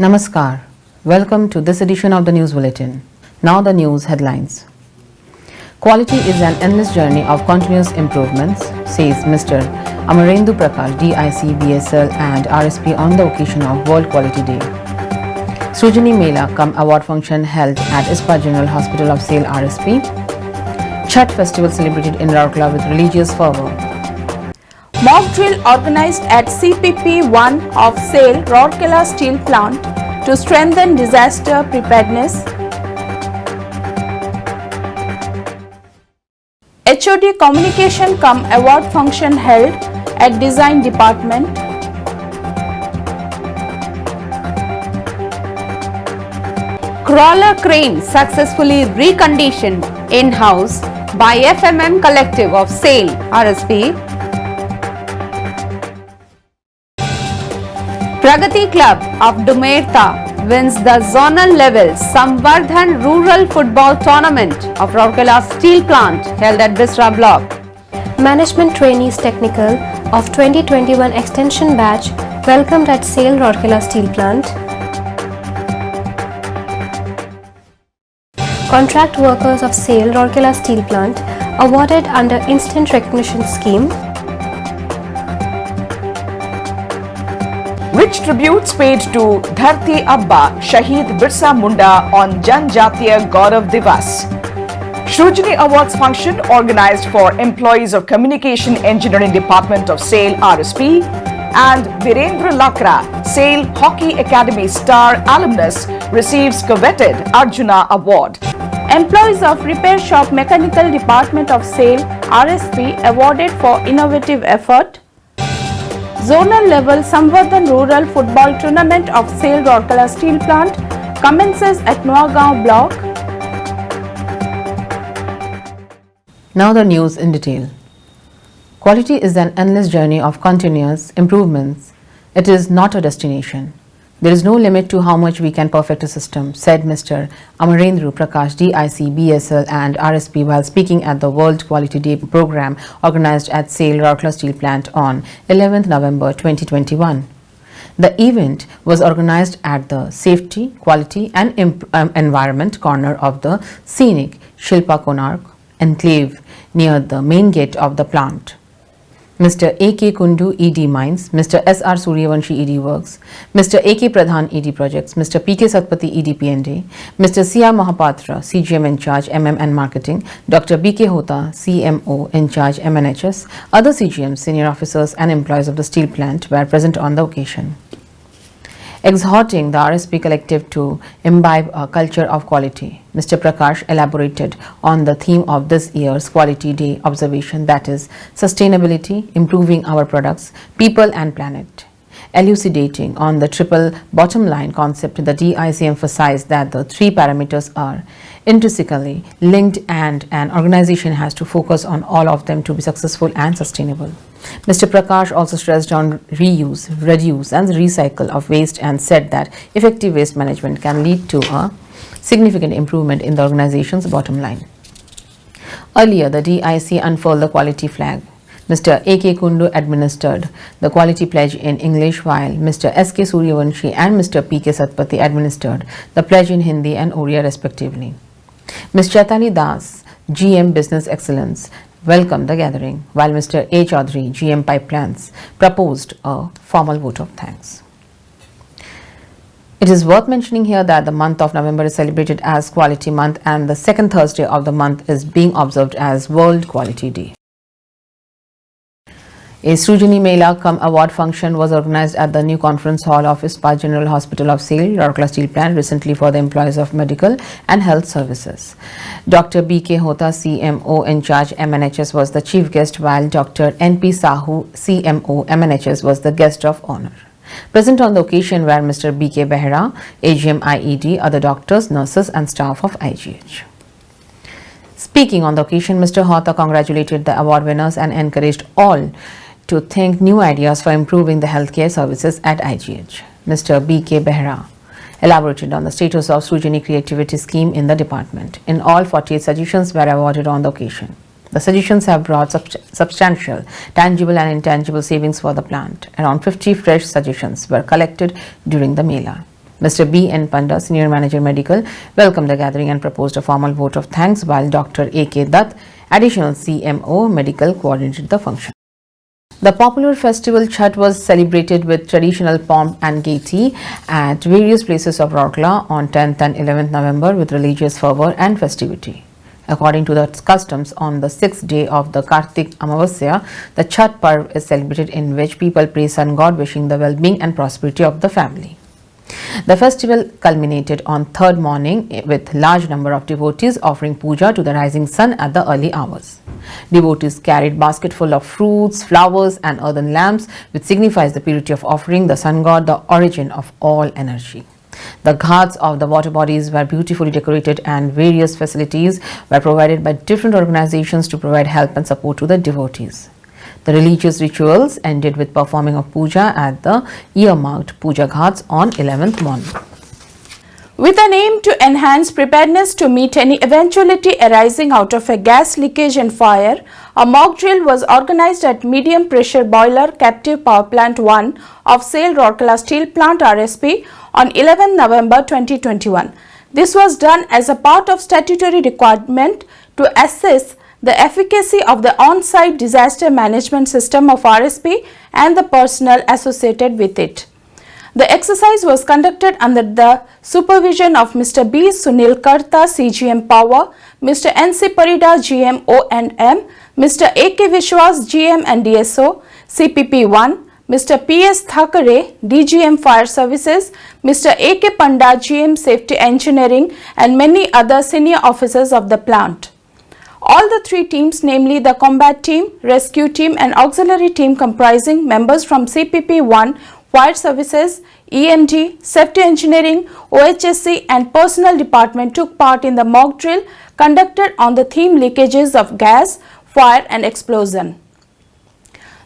Namaskar. Welcome to this edition of the News Bulletin. Now the news headlines. Quality is an endless journey of continuous improvements, says Mr. Amarendu Prakash, DIC, BSL and RSP on the occasion of World Quality Day. Srujani Mela cum award function held at Ispat General Hospital of Sale, RSP. Chhat festival celebrated in Rourkela with religious fervour. Mock drill organized at CPP-1 of Sale, Rourkela Steel Plant to strengthen disaster preparedness. HOD Communication cum award function held at Design Department. Crawler crane successfully reconditioned in-house by FMM Collective of Sale, RSP. Pragati Club of Dumerta wins the zonal level Samvardhan Rural Football Tournament of Rourkela Steel Plant held at Bisra Block. Management Trainees Technical of 2021 Extension Batch welcomed at Sale, Rourkela Steel Plant. Contract workers of Sale, Rourkela Steel Plant awarded under Instant Recognition Scheme. Rich tributes paid to Dharti Abba Shahid Birsa Munda on Janjatiya Gaurav Divas. Shrujani Awards function organized for employees of Communication Engineering Department of Sale, RSP, and Virendra Lakra, Sale Hockey Academy star alumnus, receives coveted Arjuna Award. Employees of Repair Shop Mechanical Department of Sale, RSP awarded for innovative effort. Zonal level Samvardhan Rural Football Tournament of Sale, Rourkela Steel Plant commences at Nuagaon Block. Now the news in detail. Quality is an endless journey of continuous improvements. It is not a destination. There is no limit to how much we can perfect a system, said Mr. Amarendu Prakash, DIC, BSL and RSP while speaking at the World Quality Day program organized at Sale, Rourkela Steel Plant on 11th November 2021. The event was organized at the Safety, Quality and Environment corner of the scenic Shilpa Konark enclave near the main gate of the plant. Mr. A.K. Kundu, ED Mines, Mr. S.R. Suryavanshi, ED Works, Mr. A.K. Pradhan, ED Projects, Mr. P.K. Satpathy, ED P&A, Mr. C.R. Mahapatra, CGM in charge, MM and Marketing, Dr. B.K. Hota, CMO in charge, MNHS, other CGMs, senior officers and employees of the steel plant were present on the occasion. Exhorting the RSP collective to imbibe a culture of quality, Mr. Prakash elaborated on the theme of this year's Quality Day observation, that is, sustainability, improving our products, people and planet. Elucidating on the triple bottom line concept, the DIC emphasized that the three parameters are intrinsically linked and an organization has to focus on all of them to be successful and sustainable. Mr. Prakash also stressed on reuse, reduce and recycle of waste and said that effective waste management can lead to a significant improvement in the organization's bottom line. Earlier, the DIC unfurled the quality flag. Mr. A.K. Kundu administered the quality pledge in English while Mr. S.K. Suryavanshi and Mr. P.K. Satpathy administered the pledge in Hindi and Oriya respectively. Ms. Chaitani Das, GM Business Excellence, welcomed the gathering, while Mr. A. Chaudhary, GM Pipelines, proposed a formal vote of thanks. It is worth mentioning here that the month of November is celebrated as Quality Month and the second Thursday of the month is being observed as World Quality Day. A Srujani Mela cum award function was organized at the new conference hall of Ispat General Hospital of Sale, Rourkela Steel Plant recently for the employees of medical and health services. Dr. B.K. Hota, CMO in charge, MNHS was the chief guest while Dr. N.P. Sahu, CMO, MNHS was the guest of honor. Present on the occasion were Mr. B.K. Behra, AGM IED, other doctors, nurses and staff of IGH. Speaking on the occasion, Mr. Hota congratulated the award winners and encouraged all to think new ideas for improving the healthcare services at IGH. Mr. B.K. Behra elaborated on the status of Srujani Creativity Scheme in the department. In all, 48 suggestions were awarded on the occasion. The suggestions have brought substantial, tangible and intangible savings for the plant. Around 50 fresh suggestions were collected during the Mela. Mr. B. N. Panda, Senior Manager Medical, welcomed the gathering and proposed a formal vote of thanks, while Dr. A. K. Dutt, Additional CMO Medical, coordinated the function. The popular festival Chhath was celebrated with traditional pomp and gaiety at various places of Rourkela on 10th and 11th November with religious fervour and festivity. According to the customs, on the 6th day of the Kartik Amavasya, the Chhath Parv is celebrated, in which people pray sun god, wishing the well-being and prosperity of the family. The festival culminated on third morning with large number of devotees offering puja to the rising sun at the early hours. Devotees carried basketful of fruits, flowers and earthen lamps, which signifies the purity of offering the sun god, the origin of all energy. The ghats of the water bodies were beautifully decorated and various facilities were provided by different organizations to provide help and support to the devotees. The religious rituals ended with performing of puja at the earmarked puja ghats on 11th morning. With an aim to enhance preparedness to meet any eventuality arising out of a gas leakage and fire, a mock drill was organized at Medium Pressure Boiler Captive Power Plant 1 of SAIL Rourkela Steel Plant RSP on 11 November 2021. This was done as a part of statutory requirement to assess the efficacy of the on-site disaster management system of RSP and the personnel associated with it. The exercise was conducted under the supervision of Mr. B. Sunil Karta, CGM Power, Mr. N.C. Parida, GM O&M, Mr. A.K. Vishwas, GM and DSO, CPP 1, Mr. P.S. Thakare, DGM Fire Services, Mr. A.K. Panda, GM Safety Engineering and many other senior officers of the plant. All the three teams, namely the combat team, rescue team and auxiliary team comprising members from CPP 1, Fire Services, EMD, Safety Engineering, OHSC and Personnel Department took part in the mock drill conducted on the theme leakages of gas, fire and explosion.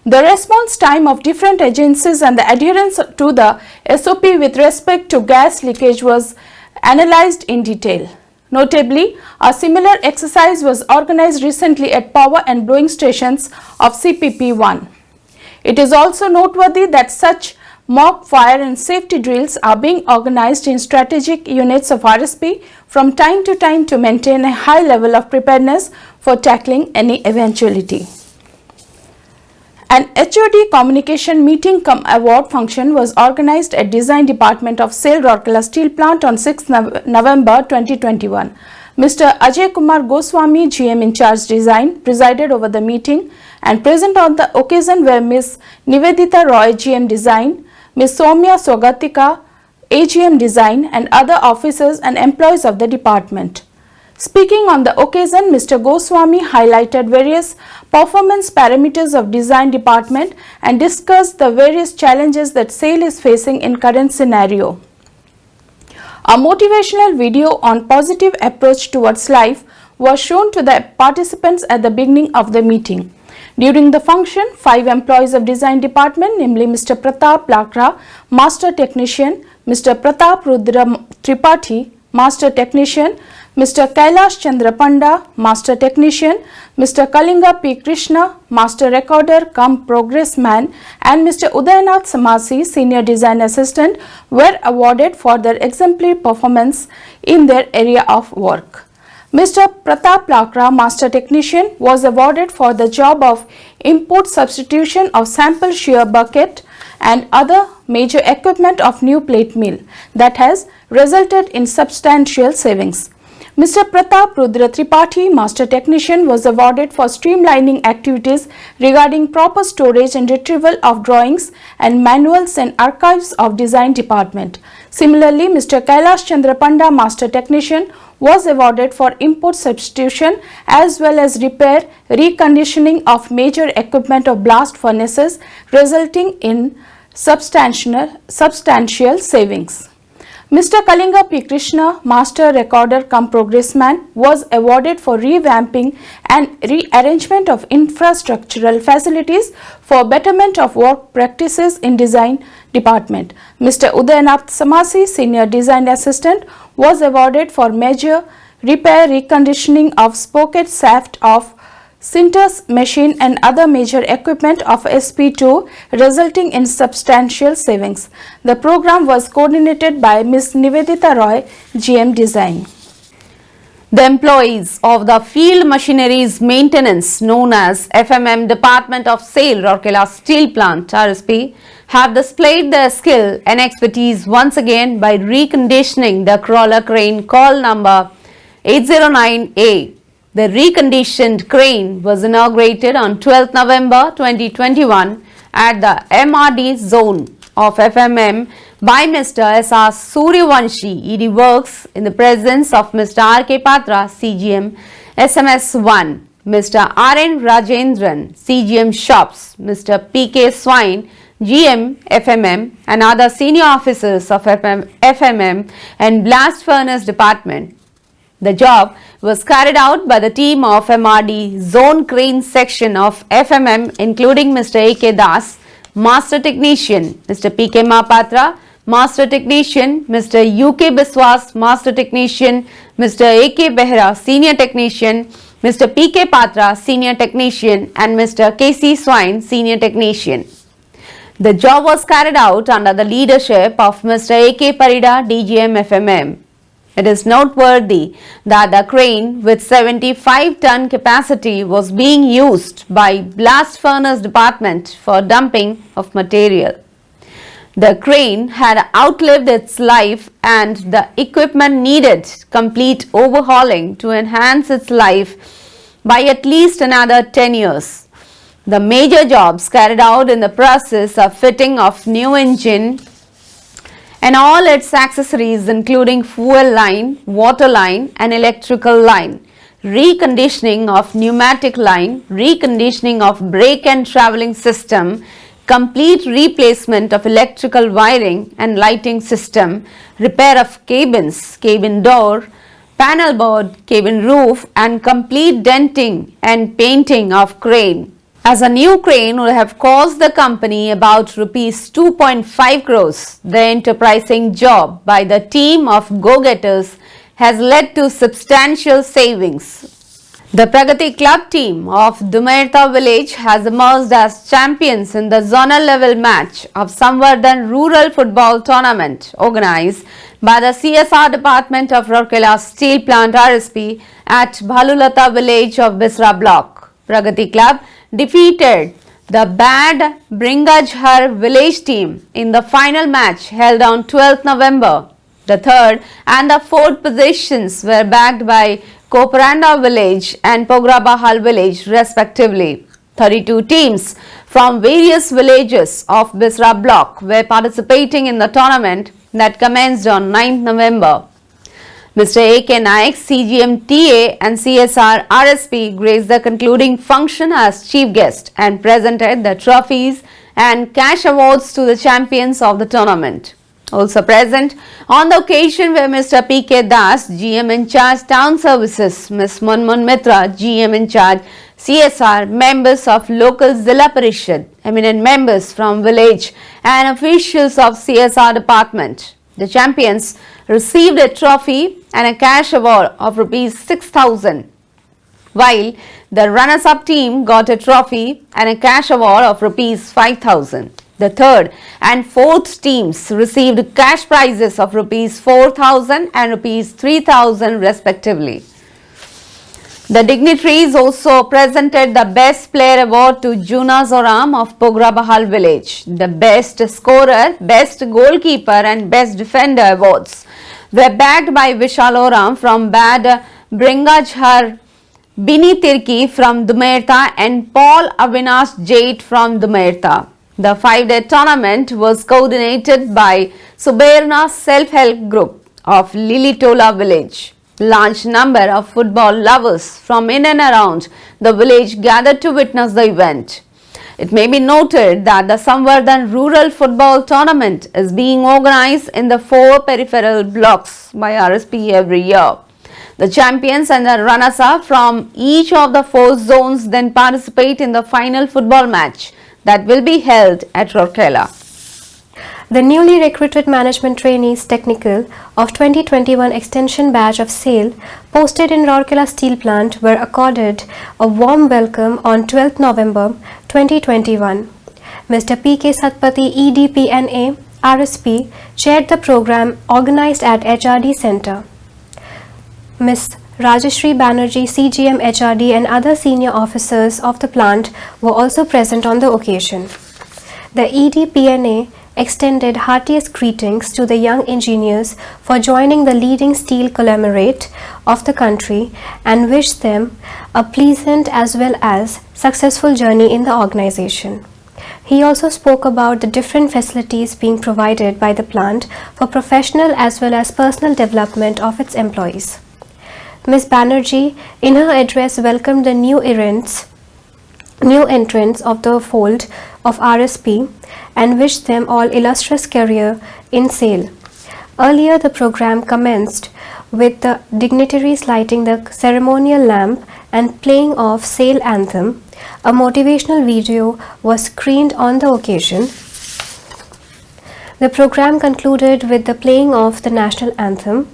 The response time of different agencies and the adherence to the SOP with respect to gas leakage was analyzed in detail. Notably, a similar exercise was organized recently at power and blowing stations of CPP 1. It is also noteworthy that such mock fire and safety drills are being organized in strategic units of RSP from time to maintain a high level of preparedness for tackling any eventuality. An HOD communication meeting cum award function was organized at Design Department of SAIL Rourkela Steel Plant on 6 November 2021. Mr. Ajay Kumar Goswami, GM in charge Design, presided over the meeting, and present on the occasion were Ms. Nivedita Roy, GM Design, Ms. Soumya Swagatika, AGM Design and other officers and employees of the department. Speaking on the occasion, Mr. Goswami highlighted various performance parameters of design department and discussed the various challenges that SAIL is facing in current scenario. A motivational video on positive approach towards life was shown to the participants at the beginning of the meeting. During the function, 5 employees of design department, namely Mr. Pratap Lakra, Master Technician, Mr. Pratap Rudra Tripathi, Master Technician, Mr. Kailash Chandra Panda, Master Technician, Mr. Kalinga P. Krishna, Master Recorder cum Progress Man and Mr. Udayanath Samasi, Senior Design Assistant were awarded for their exemplary performance in their area of work. Mr. Pratap Lakra, Master Technician, was awarded for the job of import substitution of sample shear bucket and other major equipment of new plate mill that has resulted in substantial savings. Mr. Pratap Rudra Tripathi, Master Technician, was awarded for streamlining activities regarding proper storage and retrieval of drawings and manuals and archives of Design Department. Similarly, Mr. Kailash Chandra Panda, Master Technician, was awarded for import substitution as well as repair, reconditioning of major equipment of blast furnaces, resulting in substantial savings. Mr. Kalinga P. Krishna, Master Recorder cum Progress Man, was awarded for revamping and rearrangement of infrastructural facilities for betterment of work practices in Design Department. Mr. Udayanath Samasi, Senior Design Assistant, was awarded for major repair reconditioning of sprocket shaft of Sinters machine and other major equipment of SP2, resulting in substantial savings. The program was coordinated by Ms. Nivedita Roy, GM Design. The employees of the Field Machineries Maintenance, known as FMM Department of SAIL Rourkela Steel Plant RSP, have displayed their skill and expertise once again by reconditioning the crawler crane call number 809A. The reconditioned crane was inaugurated on 12th November 2021 at the MRD zone of FMM by Mr. S.R. Suryavanshi, ED Works, in the presence of Mr. R.K. Patra, CGM, SMS1, Mr. R.N. Rajendran, CGM Shops, Mr. P.K. Swine, GM, FMM, and other senior officers of FMM and Blast Furnace Department. The job was carried out by the team of MRD Zone Crane Section of FMM, including Mr. A.K. Das, Master Technician, Mr. P.K. Mahapatra, Master Technician, Mr. U.K. Biswas, Master Technician, Mr. A.K. Behra, Senior Technician, Mr. P.K. Patra, Senior Technician, and Mr. K.C. Swine, Senior Technician. The job was carried out under the leadership of Mr. A.K. Parida, DGM FMM. It is noteworthy that the crane with 75-ton capacity was being used by Blast Furnace Department for dumping of material. The crane had outlived its life and the equipment needed complete overhauling to enhance its life by at least another 10 years. The major jobs carried out in the process of fitting of new engine and all its accessories, including fuel line, water line and electrical line, reconditioning of pneumatic line, reconditioning of brake and travelling system, complete replacement of electrical wiring and lighting system, repair of cabins, cabin door, panel board, cabin roof and complete denting and painting of crane. As a new crane would have cost the company about rupees 2.5 crores, the enterprising job by the team of go-getters has led to substantial savings. The Pragati Club team of Dumerta village has emerged as champions in the zonal level match of Samvardhan Rural Football Tournament organized by the CSR Department of Rourkela Steel Plant RSP at Bhalulata village of Bisra block. Pragati Club defeated the Bad Bringajhar village team in the final match held on 12th November. The third and the fourth positions were bagged by Koparanda village and Pograbahal village respectively. 32 teams from various villages of Bisra block were participating in the tournament that commenced on 9th November. Mr. A.K. Naik, CGM TA and CSR RSP graced the concluding function as chief guest and presented the trophies and cash awards to the champions of the tournament. Also present on the occasion were Mr. P.K. Das, GM in charge Town Services, Ms. Munmun Mitra, GM in charge CSR, members of local Zilla Parishad, eminent members from village and officials of CSR department. The champions received a trophy and a cash award of rupees 6,000, while the runners-up team got a trophy and a cash award of rupees 5,000. The third and fourth teams received cash prizes of rupees 4,000 and rupees 3,000 respectively. The dignitaries also presented the Best Player Award to Juna Zoram of Pograbahal village. The Best Scorer, Best Goalkeeper and Best Defender awards were bagged by Vishal Oram from Bad Bringajhar, Bini Tirki from Dumerta and Paul Avinash Jait from Dumerta. The 5-day tournament was coordinated by Suberna Self-Help Group of Lilitola village. Large number of football lovers from in and around the village gathered to witness the event. It may be noted that the Samvardhan Rural Football Tournament is being organized in the 4 peripheral blocks by RSP every year. The champions and the runners-up from each of the 4 zones then participate in the final football match that will be held at Rourkela. The newly recruited Management Trainees Technical of 2021 Extension Batch of SAIL posted in Rourkela Steel Plant were accorded a warm welcome on 12th November 2021. Mr. P.K. Satpathy, EDPNA, RSP, chaired the program organized at HRD Center. Ms. Rajashri Banerjee, CGM HRD, and other senior officers of the plant were also present on the occasion. The EDPNA extended heartiest greetings to the young engineers for joining the leading steel conglomerate of the country and wished them a pleasant as well as successful journey in the organization. He also spoke about the different facilities being provided by the plant for professional as well as personal development of its employees. Ms. Banerjee, in her address, welcomed the new entrants of the fold of RSP and wished them all illustrious career in SAIL. Earlier, the program commenced with the dignitaries lighting the ceremonial lamp and playing of SAIL anthem. A motivational video was screened on the occasion. The program concluded with the playing of the national anthem.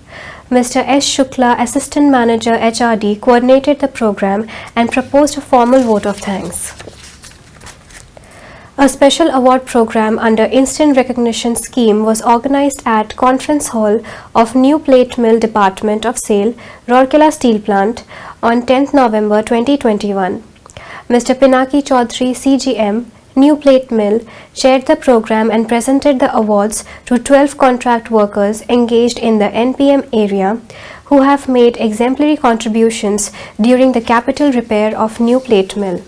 Mr. S. Shukla, Assistant Manager HRD, coordinated the program and proposed a formal vote of thanks. A special award program under Instant Recognition Scheme was organized at Conference Hall of New Plate Mill Department of SAIL, Rourkela Steel Plant on 10th November 2021. Mr. Pinaki Chaudhary, CGM, New Plate Mill, chaired the program and presented the awards to 12 contract workers engaged in the NPM area who have made exemplary contributions during the capital repair of New Plate Mill.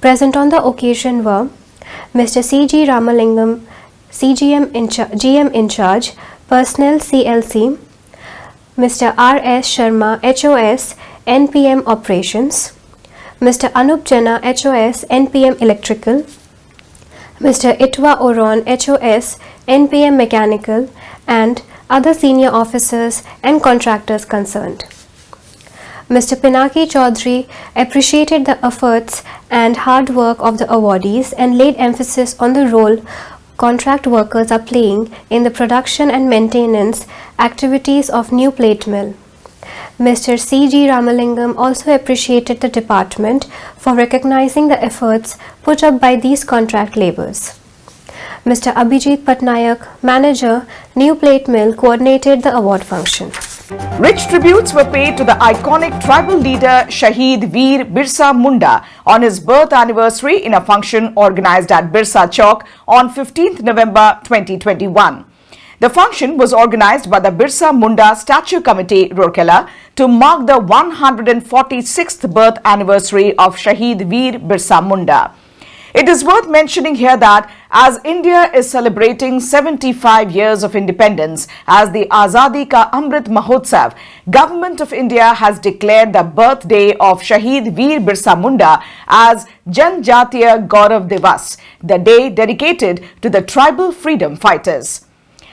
Present on the occasion were Mr. C.G. Ramalingam, GM in charge, Personnel CLC, Mr. R.S. Sharma, HOS, NPM Operations, Mr. Anup Jana, HOS, NPM Electrical, Mr. Itwa Oron, HOS, NPM Mechanical, and other senior officers and contractors concerned. Mr. Pinaki Chaudhary appreciated the efforts and hard work of the awardees and laid emphasis on the role contract workers are playing in the production and maintenance activities of New Plate Mill. Mr. C.G. Ramalingam also appreciated the department for recognizing the efforts put up by these contract laborers. Mr. Abhijit Patnaik, Manager, New Plate Mill, coordinated the award function. Rich tributes were paid to the iconic tribal leader Shaheed Veer Birsa Munda on his birth anniversary in a function organized at Birsa Chowk on 15th November 2021. The function was organized by the Birsa Munda Statue Committee, Rourkela, to mark the 146th birth anniversary of Shaheed Veer Birsa Munda. It is worth mentioning here that as India is celebrating 75 years of independence as the Azadi Ka Amrit Mahotsav, Government of India has declared the birthday of Shaheed Veer Birsa Munda as Janjatiya Gaurav Divas, the day dedicated to the tribal freedom fighters.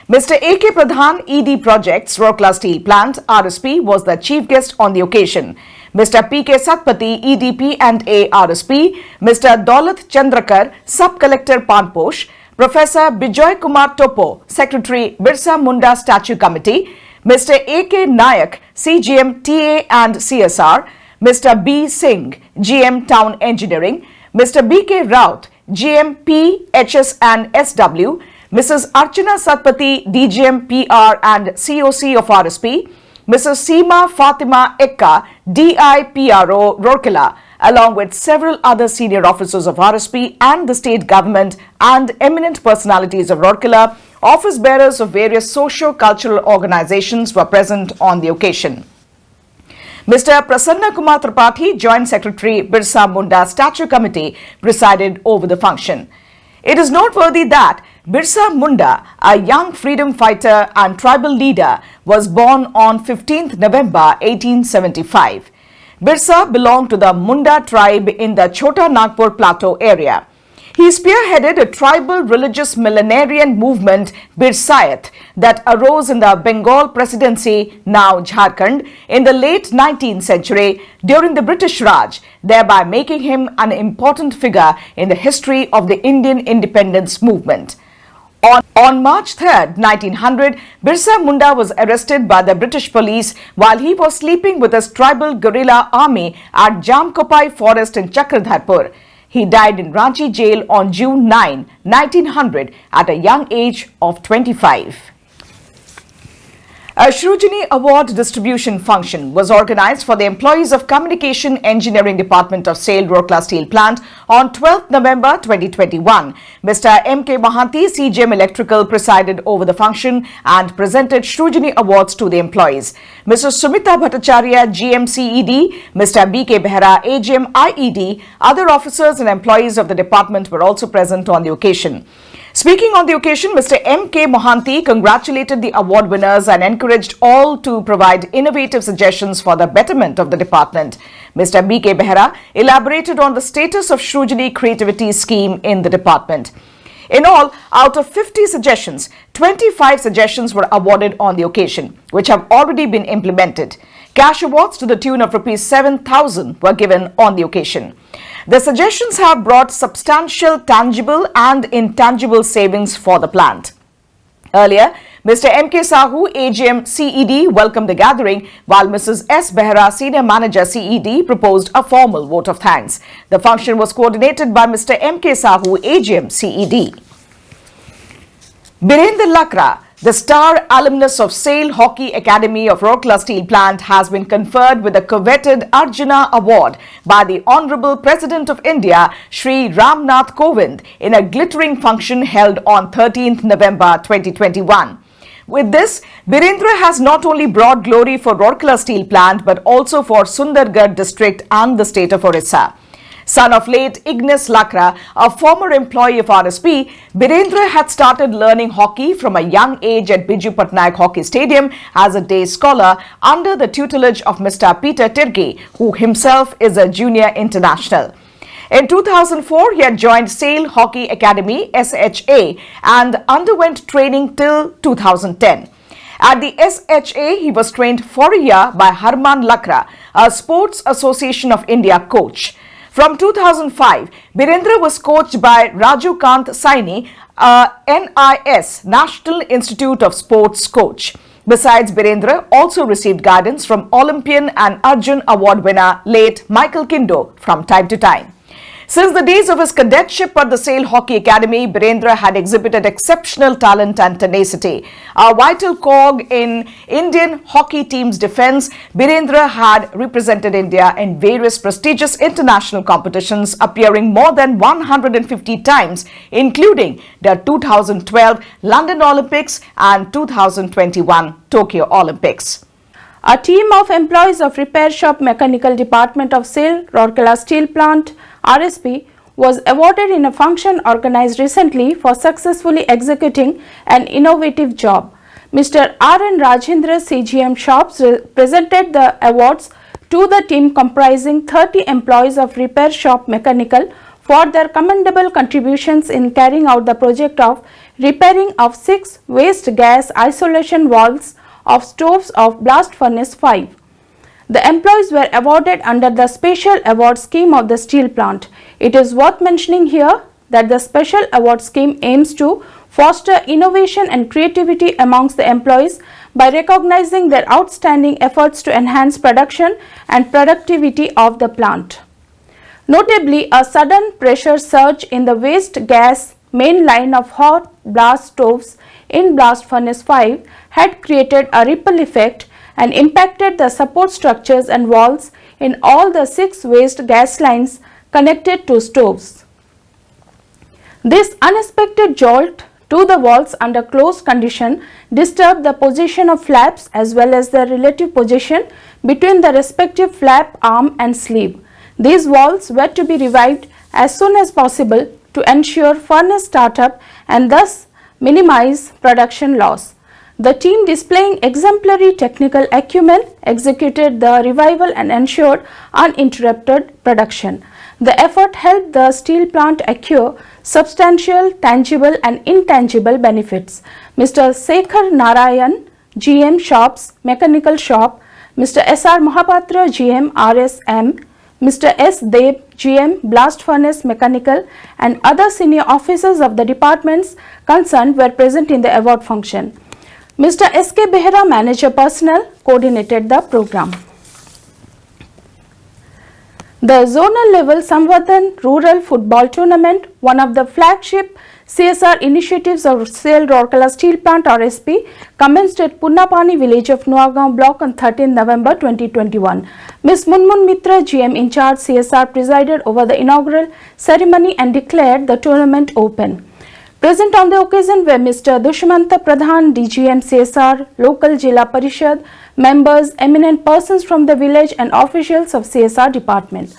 Mr. A.K. Pradhan, ED Projects, Rourkela Steel Plant, RSP, was the chief guest on the occasion. Mr. P.K. Satpathy, EDP and A RSP, Mr. Daulat Chandrakar, Sub-Collector Panposh, Professor Bijoy Kumar Topo, Secretary Birsa Munda Statue Committee, Mr. A.K. Nayak, CGM TA and CSR, Mr. B. Singh, GM Town Engineering, Mr. B.K. Raut, GM P, HS and SW, Mrs. Archana Satpathy, DGM PR and COC of RSP, Mrs. Seema Fatima Ekka, DI-PRO Rourkela, along with several other senior officers of RSP and the state government and eminent personalities of Rourkela, office bearers of various socio-cultural organizations were present on the occasion. Mr. Prasanna Kumar Tripathi, Joint Secretary, Birsa Munda Statue Committee, presided over the function. It is noteworthy that Birsa Munda, a young freedom fighter and tribal leader, was born on 15th November 1875. Birsa belonged to the Munda tribe in the Chota Nagpur Plateau area. He spearheaded a tribal religious millenarian movement, Birsayat, that arose in the Bengal Presidency, now Jharkhand, in the late 19th century during the British Raj, thereby making him an important figure in the history of the Indian independence movement. On March 3rd, 1900, Birsa Munda was arrested by the British police while he was sleeping with his tribal guerrilla army at Jamkopai forest in Chakradharpur. He died in Ranchi jail on June 9, 1900 at a young age of 25. A Shrujini Award distribution function was organized for the employees of Communication Engineering Department of SAIL Rourkela Steel Plant on 12th November 2021. Mr. M.K. Mohanty, CGM Electrical, presided over the function and presented Shrujini Awards to the employees. Mr. Sumita Bhattacharya, GM CED, Mr. B.K. Behera, AGM IED, other officers and employees of the department were also present on the occasion. Speaking on the occasion, Mr. M.K. Mohanty congratulated the award winners and encouraged all to provide innovative suggestions for the betterment of the department. Mr. B.K. Behera elaborated on the status of Shrujini Creativity Scheme in the department. In all, out of 50 suggestions, 25 suggestions were awarded on the occasion, which have already been implemented. Cash awards to the tune of Rs 7,000 were given on the occasion. The suggestions have brought substantial tangible and intangible savings for the plant. Earlier, Mr. M.K. Sahu, AGM CED, welcomed the gathering, while Mrs. S. Behera, Senior Manager CED, proposed a formal vote of thanks. The function was coordinated by Mr. M.K. Sahu, AGM CED. Birendra Lakra, the star alumnus of SAIL Hockey Academy of Rourkela Steel Plant, has been conferred with the coveted Arjuna Award by the Honorable President of India, Shri Ramnath Kovind, in a glittering function held on 13th November 2021. With this, Birendra has not only brought glory for Rourkela Steel Plant but also for Sundargarh district and the state of Orissa. Son of late Ignis Lakra, a former employee of RSP, Birendra had started learning hockey from a young age at Biju Patnaik Hockey Stadium as a day scholar under the tutelage of Mr. Peter Tirke, who himself is a junior international. In 2004, he had joined SAIL Hockey Academy (SHA) and underwent training till 2010. At the SHA, he was trained for a year by Harman Lakra, a Sports Association of India coach. From 2005, Birendra was coached by Raju Kant Saini, a NIS, National Institute of Sports coach. Besides, Birendra also received guidance from Olympian and Arjun Award winner late Michael Kindo from time to time. Since the days of his cadetship at the SAIL Hockey Academy, Birendra had exhibited exceptional talent and tenacity. A vital cog in Indian hockey team's defense, Birendra had represented India in various prestigious international competitions, appearing more than 150 times, including the 2012 London Olympics and 2021 Tokyo Olympics. A team of employees of Repair Shop Mechanical Department of SAIL Rourkela Steel Plant RSP was awarded in a function organized recently for successfully executing an innovative job. Mr. R.N. Rajendra, CGM Shops, presented the awards to the team comprising 30 employees of Repair Shop Mechanical for their commendable contributions in carrying out the project of repairing of 6 waste gas isolation valves of stoves of Blast Furnace 5. The employees were awarded under the Special Award Scheme of the steel plant. It is worth mentioning here that the Special Award Scheme aims to foster innovation and creativity amongst the employees by recognizing their outstanding efforts to enhance production and productivity of the plant. Notably, a sudden pressure surge in the waste gas main line of hot blast stoves in Blast Furnace 5 had created a ripple effect and impacted the support structures and walls in all the 6 waste gas lines connected to stoves. This unexpected jolt to the walls under closed condition disturbed the position of flaps as well as the relative position between the respective flap arm and sleeve. These walls were to be revived as soon as possible to ensure furnace startup and thus minimize production loss. The team, displaying exemplary technical acumen, executed the revival and ensured uninterrupted production. The effort helped the steel plant accrue substantial tangible and intangible benefits. Mr. Sekhar Narayan, GM Shops, Mechanical Shop, Mr. S.R. Mahapatra, GM RSM, Mr. S. Deb, GM, Blast Furnace Mechanical, and other senior officers of the departments concerned were present in the award function. Mr. S. K. Behera, Manager Personnel, coordinated the program. The zonal level Samvardhan Rural Football Tournament, one of the flagship CSR initiatives of SAIL Rourkela Steel Plant RSP, commenced at Punnapani village of Nuagaon block on 13 November 2021. Ms. Munmun Mitra, GM in charge CSR, presided over the inaugural ceremony and declared the tournament open. Present on the occasion were Mr. Dushmanta Pradhan, DGM CSR, local Jilla Parishad, members, eminent persons from the village and officials of CSR department.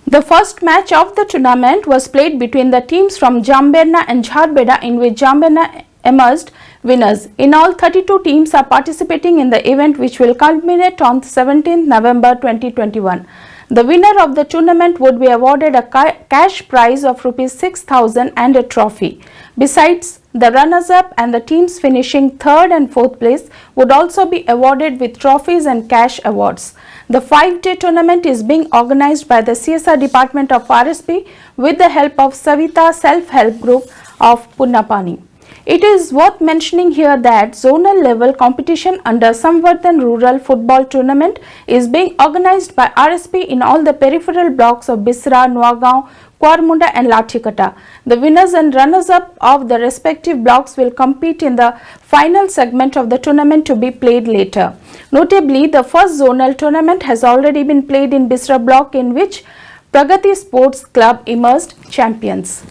The first match of the tournament was played between the teams from Jamberna and Jharbeda, in which Jamberna emerged winners. In all, 32 teams are participating in the event, which will culminate on 17th November 2021. The winner of the tournament would be awarded a cash prize of Rs 6,000 and a trophy. Besides, the runners-up and the teams finishing third and fourth place would also be awarded with trophies and cash awards. The 5-day tournament is being organized by the CSR department of RSP with the help of Savita Self-Help Group of Punnapani. It is worth mentioning here that zonal level competition under Samvardhan Rural Football Tournament is being organized by RSP in all the peripheral blocks of Bisra, Nuagaon, Kwarmunda and Lathikata. The winners and runners-up of the respective blocks will compete in the final segment of the tournament to be played later. Notably, the first zonal tournament has already been played in Bisra block, in which Pragati Sports Club emerged champions.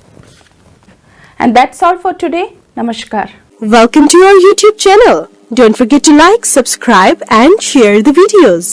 And that's all for today. Namaskar. Welcome to our YouTube channel. Don't forget to like, subscribe and share the videos.